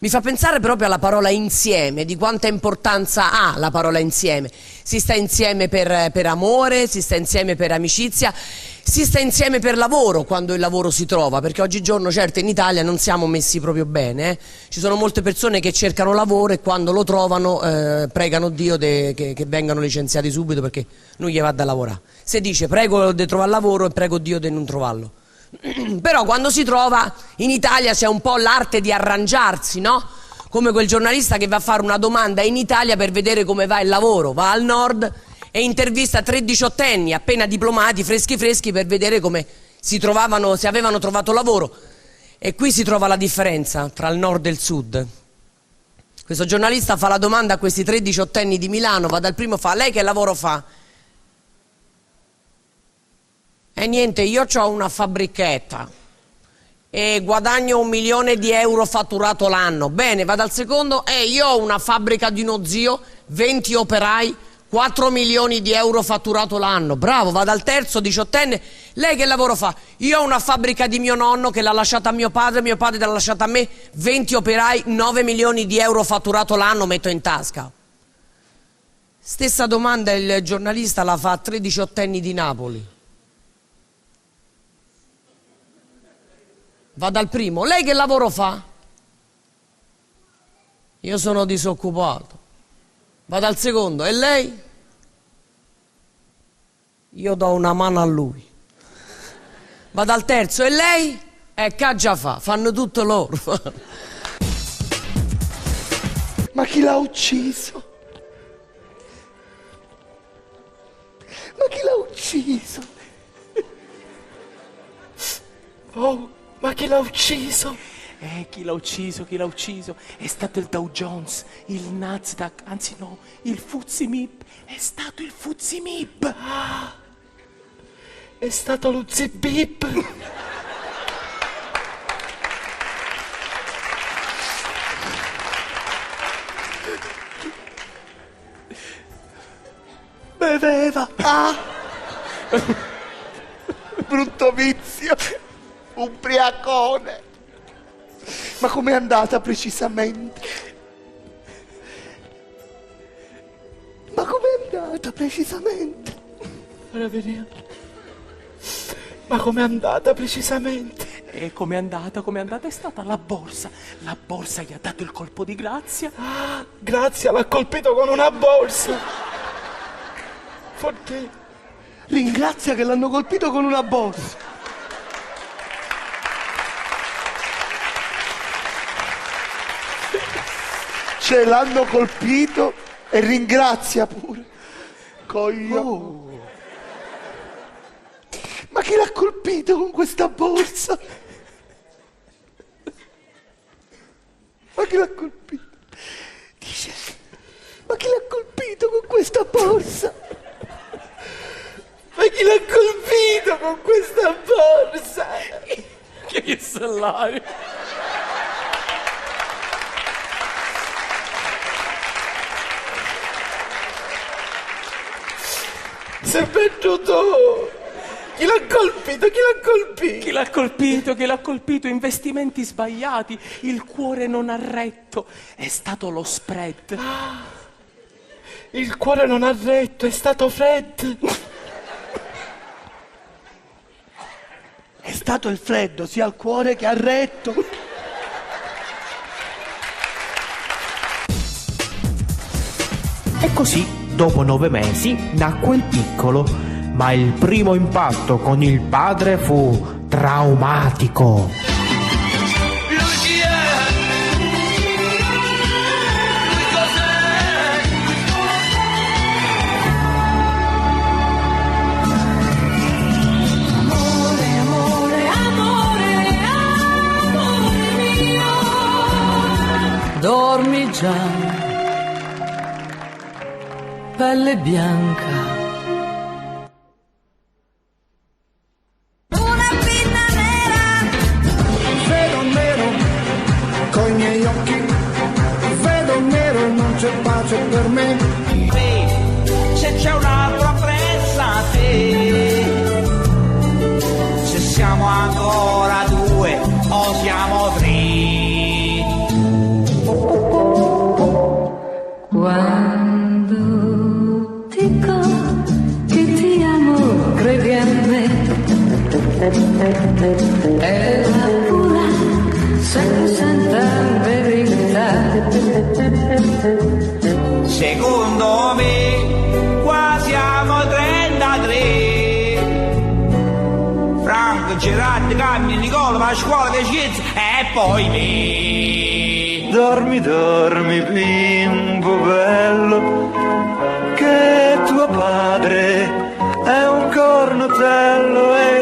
Mi fa pensare proprio alla parola insieme, di quanta importanza ha la parola insieme. Si sta insieme per amore, si sta insieme per amicizia, si sta insieme per lavoro quando il lavoro si trova, perché oggigiorno certo in Italia non siamo messi proprio bene. Ci sono molte persone che cercano lavoro e quando lo trovano pregano Dio che vengano licenziati subito perché non gli va da lavorare. Se dice prego di trovare lavoro e prego Dio di non trovarlo. Però quando si trova in Italia c'è un po' l'arte di arrangiarsi, no? Come quel giornalista che va a fare una domanda in Italia per vedere come va il lavoro, va al nord e intervista 3 diciottenni appena diplomati, freschi per vedere come si trovavano, se avevano trovato lavoro. E qui si trova la differenza tra il nord e il sud. Questo giornalista fa la domanda a questi 3 diciottenni di Milano, va dal primo, fa: lei che lavoro fa? E niente, io ho una fabbrichetta e guadagno 1 milione di euro fatturato l'anno. Bene, va dal secondo, io ho una fabbrica di uno zio, 20 operai, 4 milioni di euro fatturato l'anno. Bravo, va dal terzo, diciottenne. Lei che lavoro fa? Io ho una fabbrica di mio nonno che l'ha lasciata a mio padre l'ha lasciata a me, 20 operai, 9 milioni di euro fatturato l'anno, metto in tasca. Stessa domanda il giornalista la fa a 3 diciottenni di Napoli. Va dal primo, lei che lavoro fa? Io sono disoccupato. Va dal secondo, e lei? Io do una mano a lui. Va dal terzo, e lei? Che già fanno tutto loro. Ma chi l'ha ucciso? Ma chi l'ha ucciso? Oh, ma chi l'ha ucciso? Chi l'ha ucciso? È stato il Dow Jones, il Nasdaq, anzi no, il FTSE MIB. È stato il FTSE MIB. Ah, è stato lo Zibib. Beveva. Ah, brutto vizio. Ubriacone. Ma com'è andata precisamente? Ora vediamo. Ma com'è andata precisamente? E com'è andata? È stata la borsa. La borsa gli ha dato il colpo di grazia. Ah, Grazia l'ha colpito con una borsa. Forte. Ringrazia che l'hanno colpito con una borsa. Ce l'hanno colpito e ringrazia pure. Coglio. Ma chi l'ha colpito con questa borsa? Ma chi l'ha colpito? Dice, ma chi l'ha colpito con questa borsa? Ma chi l'ha colpito con questa borsa? Che salario. Si è venduto. Chi l'ha colpito? Investimenti sbagliati. Il cuore non ha retto. È stato lo spread. Ah, il cuore non ha retto, è stato Fred. È stato il freddo, sia il cuore che ha retto. E così, dopo 9 mesi, nacque il piccolo, ma il primo impatto con il padre fu traumatico. Dormi già, pelle bianca. Una pinna nera. Vedo nero coi miei occhi, vedo nero, non c'è pace per me. Se c'è un altro apprezza a te, se siamo ancora 2 o siamo 3. è la pura senza verità. Secondo me qua siamo 33. Franco, Gerardo, Cammi, Nicola, Pasquale, Vecchiezza e poi me. Dormi, dormi, bimbo bello, che tuo padre è un cornutello e